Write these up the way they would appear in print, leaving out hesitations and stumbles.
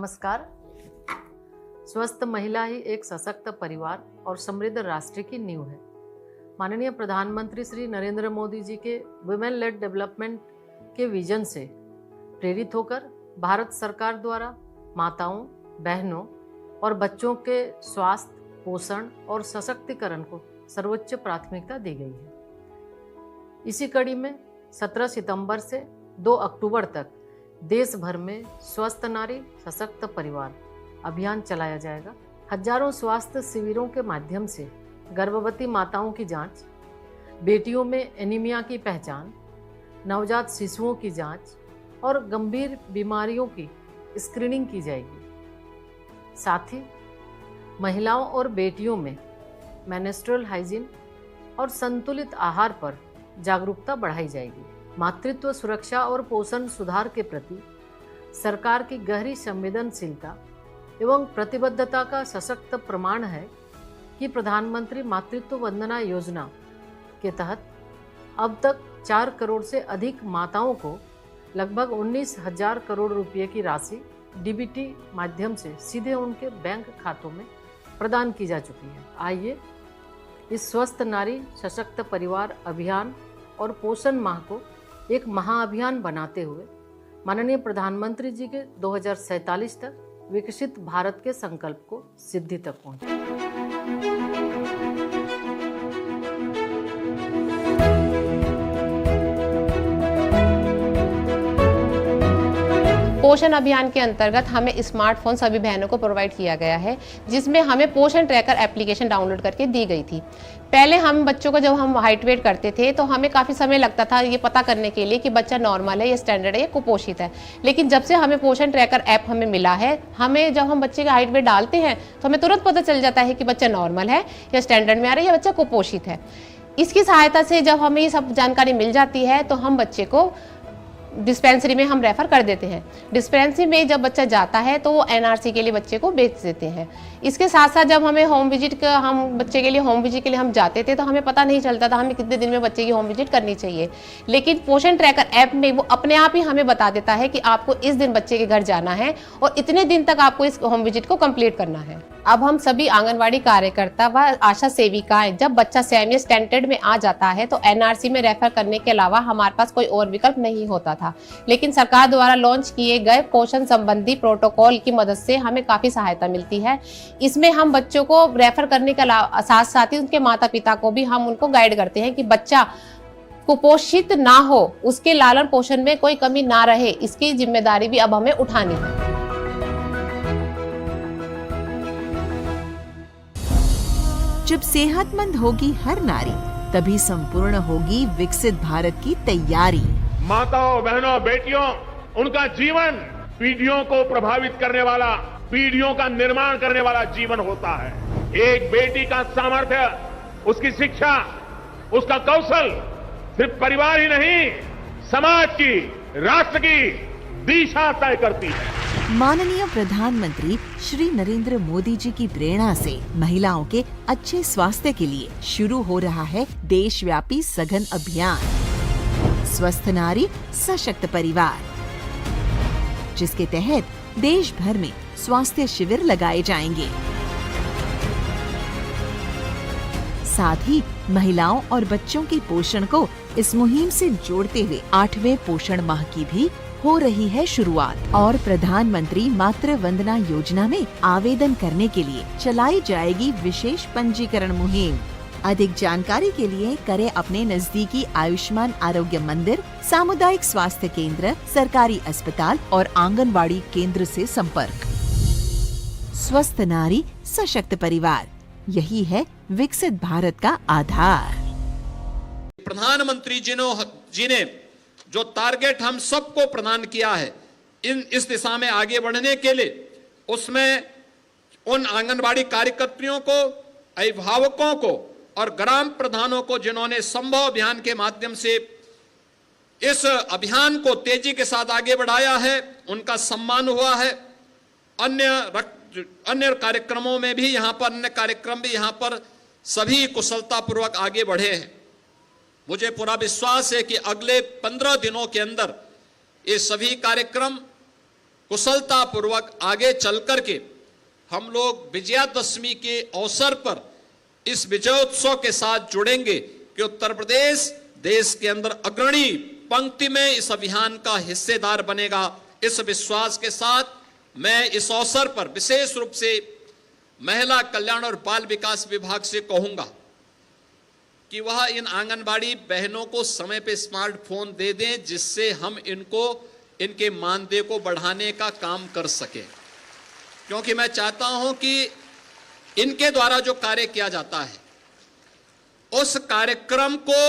नमस्कार। स्वस्थ महिला ही एक सशक्त परिवार और समृद्ध राष्ट्र की नींव है। माननीय प्रधानमंत्री श्री नरेंद्र मोदी जी के वुमेन लेड डेवलपमेंट के विजन से प्रेरित होकर भारत सरकार द्वारा माताओं, बहनों और बच्चों के स्वास्थ्य, पोषण और सशक्तिकरण को सर्वोच्च प्राथमिकता दी गई है। इसी कड़ी में 17 सितंबर से 2 अक्टूबर तक देश भर में स्वस्थ नारी सशक्त परिवार अभियान चलाया जाएगा। हजारों स्वास्थ्य शिविरों के माध्यम से गर्भवती माताओं की जांच, बेटियों में एनीमिया की पहचान, नवजात शिशुओं की जांच और गंभीर बीमारियों की स्क्रीनिंग की जाएगी। साथ ही महिलाओं और बेटियों में मेंस्ट्रुअल हाइजीन और संतुलित आहार पर जागरूकता बढ़ाई जाएगी। मातृत्व सुरक्षा और पोषण सुधार के प्रति सरकार की गहरी संवेदनशीलता एवं प्रतिबद्धता का सशक्त प्रमाण है कि प्रधानमंत्री मातृत्व वंदना योजना के तहत अब तक 4 करोड़ से अधिक माताओं को लगभग 19,000 करोड़ रुपए की राशि डीबीटी माध्यम से सीधे उनके बैंक खातों में प्रदान की जा चुकी है। आइए इस स्वस्थ नारी सशक्त परिवार अभियान और पोषण माह को एक महाअभियान बनाते हुए माननीय प्रधानमंत्री जी के 2047 तक विकसित भारत के संकल्प को सिद्धि तक पहुंचे। पोषण अभियान के अंतर्गत हमें स्मार्टफोन सभी बहनों को प्रोवाइड किया गया है, जिसमें हमें पोषण ट्रैकर एप्लीकेशन डाउनलोड करके दी गई थी। पहले हम बच्चों को जब हम हाइट वेट करते थे तो हमें काफ़ी समय लगता था ये पता करने के लिए कि बच्चा नॉर्मल है या स्टैंडर्ड है या कुपोषित है। लेकिन जब से हमें पोषण ट्रैकर ऐप हमें मिला है, हमें जब हम बच्चे का हाइट वेट डालते हैं तो हमें तुरंत पता चल जाता है कि बच्चा नॉर्मल है या स्टैंडर्ड में आ रहा है या बच्चा कुपोषित है। इसकी सहायता से जब हमें ये सब जानकारी मिल जाती है तो हम बच्चे को डिस्पेंसरी में हम रेफर कर देते हैं। डिस्पेंसरी में जब बच्चा जाता है तो वो एनआरसी के लिए बच्चे को भेज देते हैं। इसके साथ साथ जब हमें होम विजिट का हम बच्चे के लिए होम विजिट के लिए हम जाते थे तो हमें पता नहीं चलता था हमें कितने दिन में बच्चे की होम विजिट करनी चाहिए। लेकिन पोषण ट्रैकर ऐप में वो अपने आप ही हमें बता देता है कि आपको इस दिन बच्चे के घर जाना है और इतने दिन तक आपको इस होम विजिट को कंप्लीट करना है। अब हम सभी आंगनवाड़ी कार्यकर्ता व आशा सेविकाएं जब बच्चा सेमी स्टैंडर्ड में आ जाता है तो एनआरसी में रेफर करने के अलावा हमारे पास कोई और विकल्प नहीं होता था। लेकिन सरकार द्वारा लॉन्च किए गए पोषण संबंधी प्रोटोकॉल की मदद से हमें काफी सहायता मिलती है। इसमें हम बच्चों को रेफर करने के साथ साथ ही उनके माता पिता को भी हम उनको गाइड करते हैं कि बच्चा कुपोषित ना हो, उसके लालन पोषण में कोई कमी ना रहे, इसकी जिम्मेदारी भी अब हमें उठानी है। जब सेहतमंद होगी हर नारी, तभी संपूर्ण होगी विकसित भारत की तैयारी। माताओं, बहनों, बेटियों, उनका जीवन पीढ़ियों को प्रभावित करने वाला, पीढ़ियों का निर्माण करने वाला जीवन होता है। एक बेटी का सामर्थ्य, उसकी शिक्षा, उसका कौशल सिर्फ परिवार ही नहीं, समाज की, राष्ट्र की दिशा तय करती है। माननीय प्रधानमंत्री श्री नरेंद्र मोदी जी की प्रेरणा से महिलाओं के अच्छे स्वास्थ्य के लिए शुरू हो रहा है देशव्यापी सघन अभियान स्वस्थ नारी सशक्त परिवार, जिसके तहत देश भर में स्वास्थ्य शिविर लगाए जाएंगे। साथ ही महिलाओं और बच्चों के पोषण को इस मुहिम से जोड़ते हुए 8वें पोषण माह की भी हो रही है शुरुआत और प्रधानमंत्री मातृ वंदना योजना में आवेदन करने के लिए चलाई जाएगी विशेष पंजीकरण मुहिम। अधिक जानकारी के लिए करें अपने नजदीकी आयुष्मान आरोग्य मंदिर, सामुदायिक स्वास्थ्य केंद्र, सरकारी अस्पताल और आंगनवाड़ी केंद्र से संपर्क। स्वस्थ नारी सशक्त परिवार, यही है विकसित भारत का आधार। प्रधानमंत्री जी ने जो टारगेट हम सबको प्रदान किया है इस दिशा में आगे बढ़ने के लिए, उसमें उन आंगनबाड़ी कार्यकर्तियों को, अभिभावकों को और ग्राम प्रधानों को जिन्होंने संभव अभियान के माध्यम से इस अभियान को तेजी के साथ आगे बढ़ाया है, उनका सम्मान हुआ है। अन्य कार्यक्रमों में भी यहाँ पर, अन्य कार्यक्रम भी यहाँ पर सभी कुशलतापूर्वक आगे बढ़े हैं। मुझे पूरा विश्वास है कि अगले 15 दिनों के अंदर ये सभी कार्यक्रम कुशलतापूर्वक आगे चल करके हम लोग विजयादशमी के अवसर पर इस विजयोत्सव के साथ जुड़ेंगे कि उत्तर प्रदेश देश के अंदर अग्रणी पंक्ति में इस अभियान का हिस्सेदार बनेगा। इस विश्वास के साथ मैं इस अवसर पर विशेष रूप से महिला कल्याण और बाल विकास विभाग से कहूंगा कि वह इन आंगनबाड़ी बहनों को समय पे स्मार्टफोन दे दें, जिससे हम इनके मानदेय को बढ़ाने का काम कर सके। क्योंकि मैं चाहता हूं कि इनके द्वारा जो कार्य किया जाता है उस कार्यक्रम को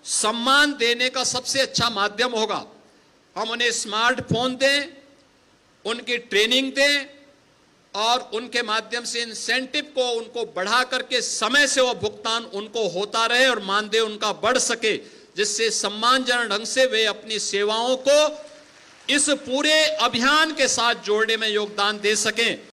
सम्मान देने का सबसे अच्छा माध्यम होगा हम उन्हें स्मार्टफोन दें, उनकी ट्रेनिंग दें और उनके माध्यम से इंसेंटिव को उनको बढ़ा करके समय से वह भुगतान उनको होता रहे और मानदेय उनका बढ़ सके, जिससे सम्मानजनक ढंग से वे अपनी सेवाओं को इस पूरे अभियान के साथ जोड़ने में योगदान दे सकें।